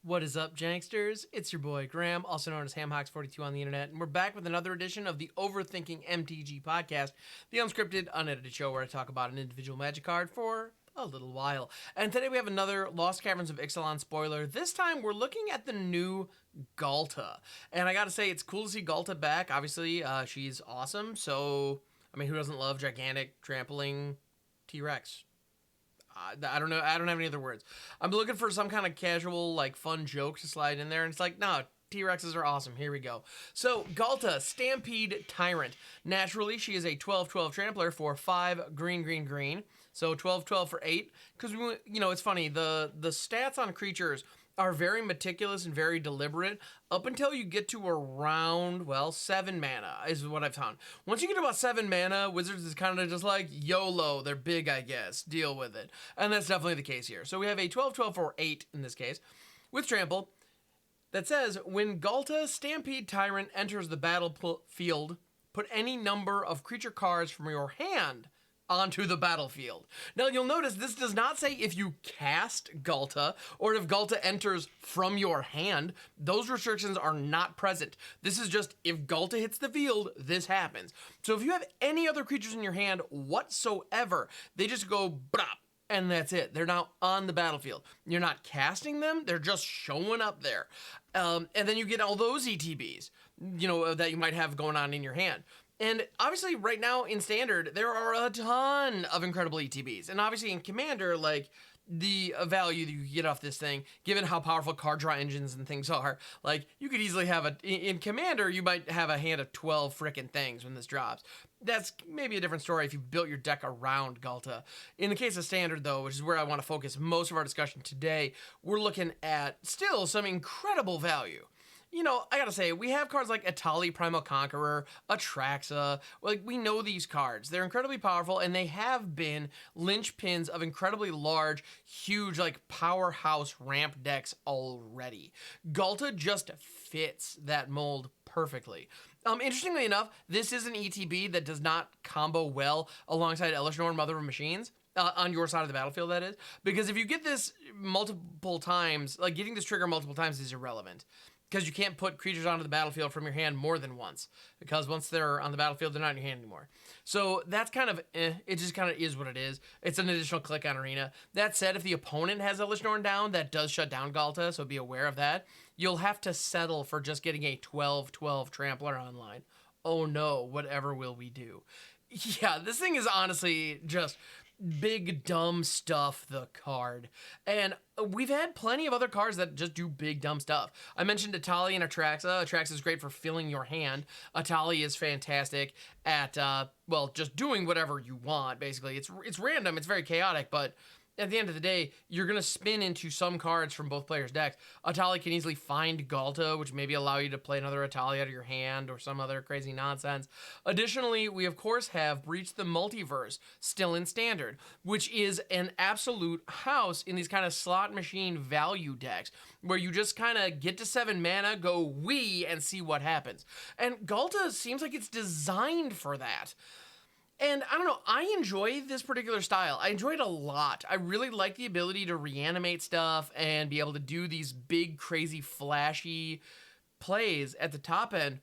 What is up, Janksters? It's your boy Graham, also known as HamHawks42 on the internet, and we're back with another edition of the Overthinking MTG Podcast, the unscripted, unedited show where I talk about an individual Magic card for a little while. And today we have another Lost Caverns of Ixalan spoiler. This time we're looking at the new Ghalta. And I gotta say, it's cool to see Ghalta back. Obviously, she's awesome, so, I mean, who doesn't love gigantic, trampling T-Rex? I don't know. I don't have any other words. I'm looking for some kind of casual, like, fun joke to slide in there, and it's like, no, T-Rexes are awesome. Here we go. So, Ghalta, Stampede Tyrant. Naturally, she is a 12/12 trampler for 5 green. So, 12/12 for 8. Because, you know, it's funny. The stats on creatures are very meticulous and very deliberate up until you get to around, well, 7 mana is what I've found. Once you get to about 7 mana, Wizards is kind of just like, YOLO, they're big, I guess, deal with it. And that's definitely the case here. So we have a 12/12 for 8 in this case, with Trample, that says, when Ghalta Stampede Tyrant enters the battlefield, put any number of creature cards from your hand onto the battlefield. Now, you'll notice this does not say if you cast Ghalta or if Ghalta enters from your hand. Those restrictions are not present. This is just if Ghalta hits the field, this happens. So if you have any other creatures in your hand whatsoever, they just go brop, and that's it. They're now on the battlefield. You're not casting them, they're just showing up there. And then you get all those ETBs, you know, that you might have going on in your hand. And obviously, right now in Standard, there are a ton of incredible ETBs. And obviously in Commander, like, the value that you get off this thing, given how powerful card draw engines and things are, like, you could easily have in Commander, you might have a hand of 12 frickin' things when this drops. That's maybe a different story if you built your deck around Ghalta. In the case of Standard, though, which is where I want to focus most of our discussion today, we're looking at still some incredible value. You know, I gotta say, we have cards like Etali, Primal Conqueror, Atraxa. Like, we know these cards. They're incredibly powerful, and they have been linchpins of incredibly large, huge, like, powerhouse ramp decks already. Ghalta just fits that mold perfectly. Interestingly enough, this is an ETB that does not combo well alongside Elesh Norn, Mother of Machines. On your side of the battlefield, that is. Because if you get this multiple times, like, getting this trigger multiple times is irrelevant. Because you can't put creatures onto the battlefield from your hand more than once. Because once they're on the battlefield, they're not in your hand anymore. So that's kind of, it just kind of is what it is. It's an additional click on Arena. That said, if the opponent has Elesh Norn down, that does shut down Ghalta, so be aware of that. You'll have to settle for just getting a 12/12 Trampler online. Oh no, whatever will we do? Yeah, this thing is honestly just big dumb stuff, the card. And we've had plenty of other cards that just do big dumb stuff. I mentioned Etali and Atraxa. Atraxa is great for filling your hand. Etali is fantastic at, well, just doing whatever you want, basically. It's random, it's very chaotic, but at the end of the day, you're going to spin into some cards from both players' decks. Etali can easily find Ghalta, which maybe allow you to play another Etali out of your hand or some other crazy nonsense. Additionally, we of course have Breach the Multiverse, still in Standard, which is an absolute house in these kind of slot machine value decks, where you just kind of get to 7 mana, go wee, and see what happens. And Ghalta seems like it's designed for that. And I don't know, I enjoy this particular style. I enjoy it a lot. I really like the ability to reanimate stuff and be able to do these big, crazy, flashy plays at the top end.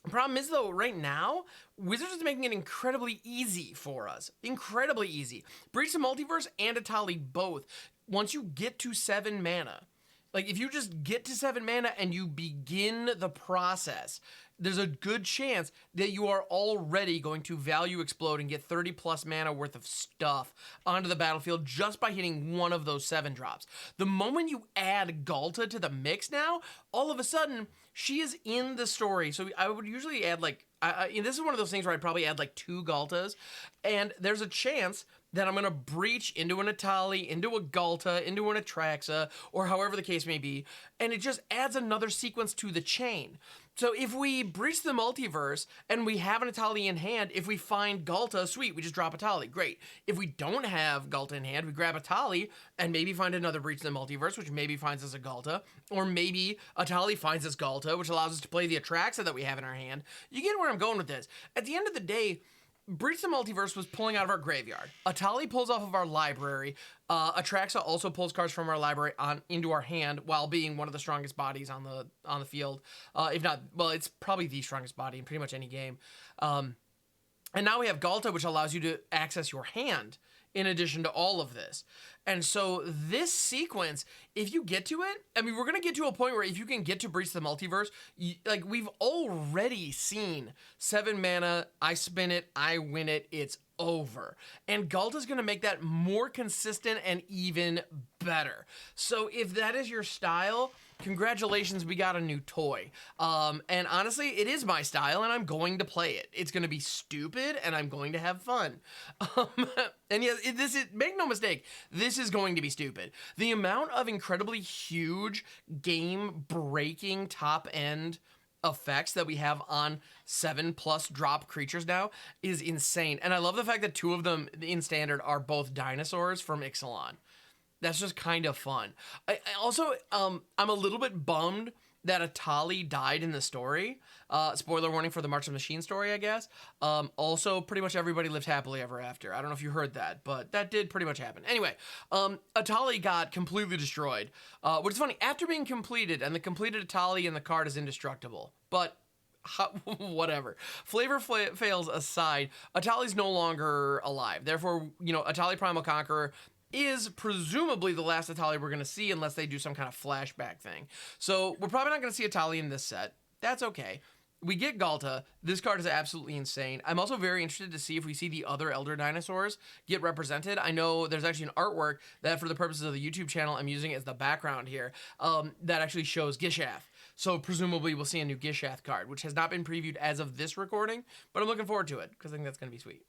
The problem is, though, right now, Wizards is making it incredibly easy for us. Incredibly easy. Breach the Multiverse and Etali both. Once you get to 7 mana, like, if you just get to 7 mana and you begin the process, there's a good chance that you are already going to value explode and get 30 plus mana worth of stuff onto the battlefield just by hitting one of those 7 drops. The moment you add Ghalta to the mix now, all of a sudden, she is in the story. So I would usually add, like, this is one of those things where I'd probably add like 2 Ghaltas, and there's a chance that I'm going to breach into an Etali, into a Ghalta, into an Atraxa, or however the case may be, and it just adds another sequence to the chain. So if we breach the multiverse and we have an Etali in hand, if we find Ghalta, sweet, we just drop Etali, great. If we don't have Ghalta in hand, we grab Etali and maybe find another breach in the multiverse, which maybe finds us a Ghalta, or maybe Etali finds us Ghalta, which allows us to play the Atraxa that we have in our hand. You get where I'm going with this. At the end of the day, Breach the Multiverse was pulling out of our graveyard. Atali pulls off of our library. Atraxa also pulls cards from our library into our hand while being one of the strongest bodies on the field. If not, well, it's probably the strongest body in pretty much any game. And now we have Ghalta, which allows you to access your hand in addition to all of this. And so this sequence, if you get to it, I mean, we're going to get to a point where if you can get to Breach the Multiverse, like we've already seen 7 mana, I spin it, I win it, it's over. And Ghalta's going to make that more consistent and even better. So if that is your style, congratulations, we got a new toy. And honestly, it is my style and I'm going to play it. It's going to be stupid and I'm going to have fun. And yeah, make no mistake, this is going to be stupid. The amount of incredibly huge game-breaking top-end effects that we have on 7+ drop creatures now is insane. And I love the fact that 2 of them in Standard are both dinosaurs from Ixalan. That's just kind of fun. I also, I'm a little bit bummed that Atali died in the story. Spoiler warning for the March of the Machine story, I guess. Also, pretty much everybody lived happily ever after. I don't know if you heard that, but that did pretty much happen. Anyway, Atali got completely destroyed, which is funny. After being completed, and the completed Atali in the card is indestructible, but whatever. Flavor fails aside, Atali's no longer alive. Therefore, Atali Primal Conqueror is presumably the last Atali we're going to see unless they do some kind of flashback thing. So we're probably not going to see Atali in this set. That's okay. We get Ghalta. This card is absolutely insane. I'm also very interested to see if we see the other Elder Dinosaurs get represented. I know there's actually an artwork that for the purposes of the YouTube channel, I'm using it as the background here, that actually shows Gishath. So presumably we'll see a new Gishath card, which has not been previewed as of this recording, but I'm looking forward to it because I think that's going to be sweet.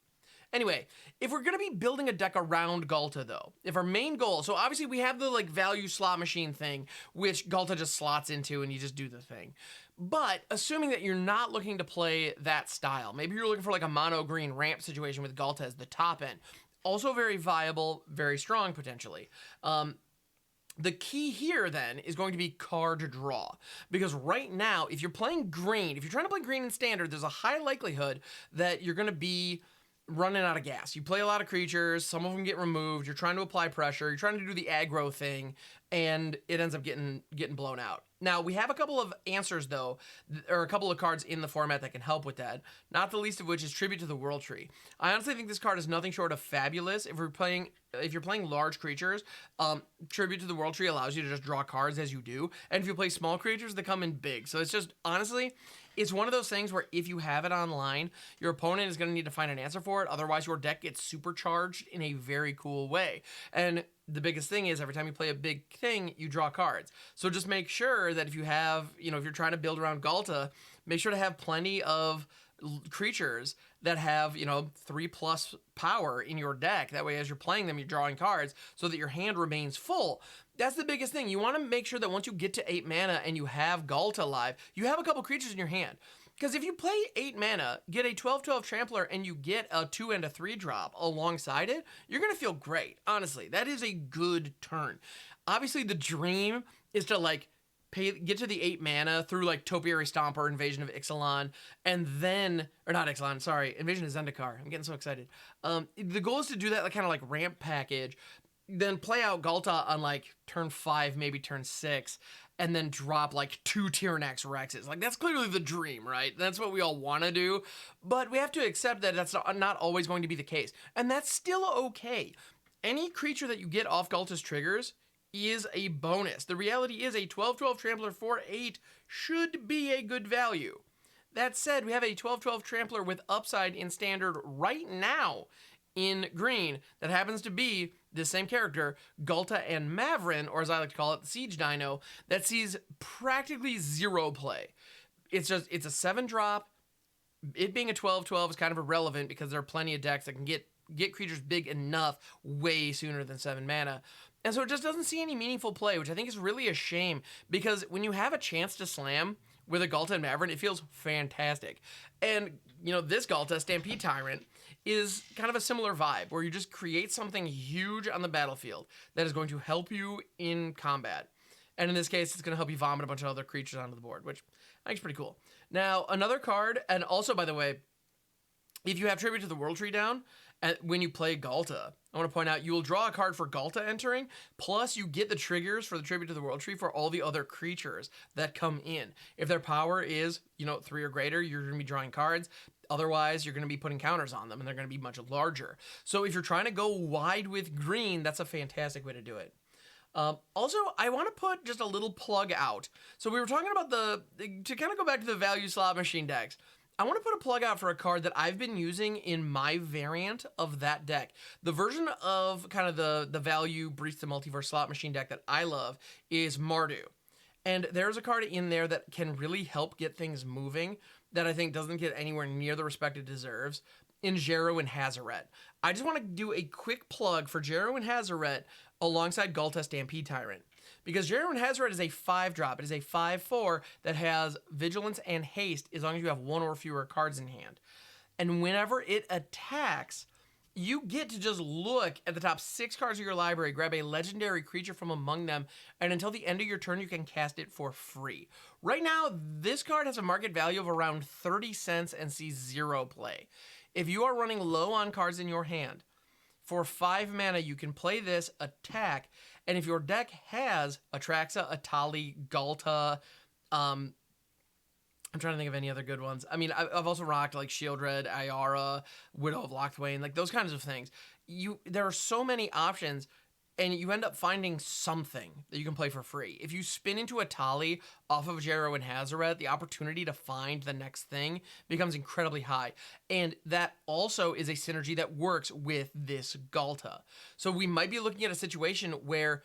Anyway, if we're going to be building a deck around Ghalta, though, if our main goal, so obviously we have the value slot machine thing, which Ghalta just slots into and you just do the thing. But assuming that you're not looking to play that style, maybe you're looking for a mono green ramp situation with Ghalta as the top end. Also very viable, very strong potentially. The key here, then, is going to be card draw. Because right now, if you're playing green, if you're trying to play green in Standard, there's a high likelihood that you're going to be running out of gas. You play a lot of creatures, some of them get removed, you're trying to apply pressure, you're trying to do the aggro thing, and it ends up getting blown out. Now, we have a couple of answers, though, or a couple of cards in the format that can help with that, not the least of which is Tribute to the World Tree. I honestly think this card is nothing short of fabulous. If you're playing large creatures, Tribute to the World Tree allows you to just draw cards as you do, and if you play small creatures, they come in big. So it's just, honestly, it's one of those things where if you have it online, your opponent is going to need to find an answer for it. Otherwise, your deck gets supercharged in a very cool way. And the biggest thing is every time you play a big thing, you draw cards. So just make sure that if you have, if you're trying to build around Ghalta, make sure to have plenty of creatures that have 3+ power in your deck. That way, as you're playing them, you're drawing cards so that your hand remains full. That's the biggest thing. You want to make sure that once you get to 8 mana and you have Ghalta live, you have a couple creatures in your hand. Because if you play 8 mana, get a 12/12 Trampler, and you get a 2 and a 3 drop alongside it, you're going to feel great. Honestly, that is a good turn. Obviously, the dream is to get to the 8 mana through Topiary Stomper, Invasion of Ixalan, and then, or not Ixalan, sorry, Invasion of Zendikar. I'm getting so excited. The goal is to do that kind of ramp package, then play out Ghalta on turn 5, maybe turn 6, and then drop 2 Tyrannax Rexes. That's clearly the dream, right? That's what we all want to do, but we have to accept that that's not always going to be the case, and that's still okay. Any creature that you get off Ghalta's triggers is a bonus. The reality is a 12/12 Trampler for 8 should be a good value. That said, we have a 12/12 Trampler with upside in Standard right now in green that happens to be this same character, Ghalta and Mavrin, or as I like to call it, the Siege Dino, that sees practically 0 play. It's a 7-drop. It being a 12/12 is kind of irrelevant because there are plenty of decks that can get creatures big enough way sooner than 7 mana. And so it just doesn't see any meaningful play, which I think is really a shame, because when you have a chance to slam with a Ghalta and Mavrin, it feels fantastic. And, this Ghalta, Stampede Tyrant, is kind of a similar vibe, where you just create something huge on the battlefield that is going to help you in combat. And in this case, it's going to help you vomit a bunch of other creatures onto the board, which I think is pretty cool. Now, another card, and also, by the way, if you have Tribute to the World Tree down, when you play Ghalta, I want to point out you will draw a card for Ghalta entering, plus you get the triggers for the Tribute to the World Tree for all the other creatures that come in. If their power is, 3 or greater, you're going to be drawing cards. Otherwise, you're going to be putting counters on them, and they're going to be much larger. So if you're trying to go wide with green, that's a fantastic way to do it. Also, I want to put just a little plug out. So we were talking about to kind of go back to the value slot machine decks. I want to put a plug out for a card that I've been using in my variant of that deck. The version of kind of the value Breach the Multiverse slot machine deck that I love is Mardu. And there's a card in there that can really help get things moving that I think doesn't get anywhere near the respect it deserves in Jero and Hazaret. I just want to do a quick plug for Jero and Hazaret alongside Ghalta Stampede Tyrant. Because Jero and Hazaret is a 5-drop. It is a 5/4 that has Vigilance and Haste as long as you have 1 or fewer cards in hand. And whenever it attacks, you get to just look at the top 6 cards of your library, grab a legendary creature from among them, and until the end of your turn, you can cast it for free. Right now, this card has a market value of around 30 cents and sees 0 play. If you are running low on cards in your hand, for 5 mana, you can play this, attack, and if your deck has Atraxa, Atali, Ghalta, I'm trying to think of any other good ones. I mean, I've also rocked like Shieldred, Ayara, Widow of Locthwain, like those kinds of things. There are so many options, and you end up finding something that you can play for free. If you spin into a Tali off of Jero and Hazaret, the opportunity to find the next thing becomes incredibly high. And that also is a synergy that works with this Ghalta. So we might be looking at a situation where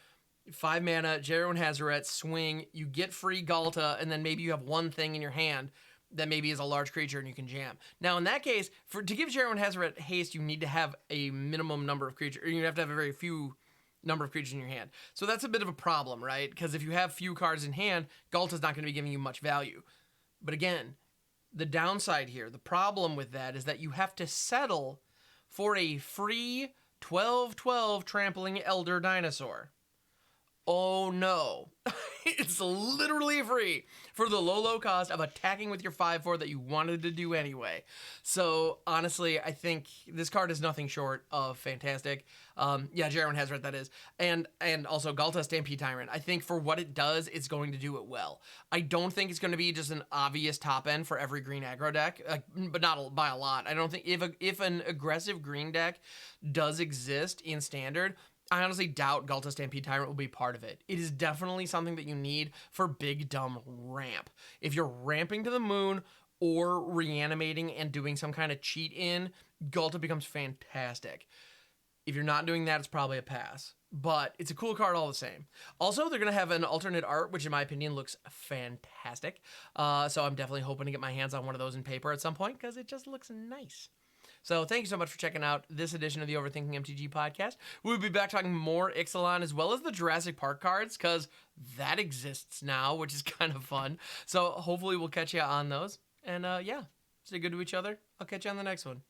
5 mana, Jero and Hazaret, swing, you get free Ghalta, and then maybe you have one thing in your hand that maybe is a large creature and you can jam. Now, in that case, to give Jero and Hazaret haste, you need to have a minimum number of creatures, or you have to have a very few number of creatures in your hand. So that's a bit of a problem, right? Because if you have few cards in hand, Ghalta's not going to be giving you much value. But again, the downside here, the problem with that is that you have to settle for a free 12/12 trampling elder dinosaur. Oh no. It's literally free for the low cost of attacking with your 5/4 that you wanted to do anyway. So honestly, I think this card is nothing short of fantastic. Jero and Hazaret, that is. And also Ghalta Stampede Tyrant. I think for what it does, it's going to do it well. I don't think it's going to be just an obvious top end for every green aggro deck, but not by a lot. I don't think if an aggressive green deck does exist in Standard, I honestly doubt Ghalta Stampede Tyrant will be part of it. It is definitely something that you need for big dumb ramp. If you're ramping to the moon or reanimating and doing some kind of cheat in, Ghalta becomes fantastic. If you're not doing that, it's probably a pass. But it's a cool card all the same. Also, they're going to have an alternate art, which in my opinion looks fantastic. So I'm definitely hoping to get my hands on one of those in paper at some point because it just looks nice. So thank you so much for checking out this edition of the Overthinking MTG Podcast. We'll be back talking more Ixalan as well as the Jurassic Park cards because that exists now, which is kind of fun. So hopefully we'll catch you on those. And stay good to each other. I'll catch you on the next one.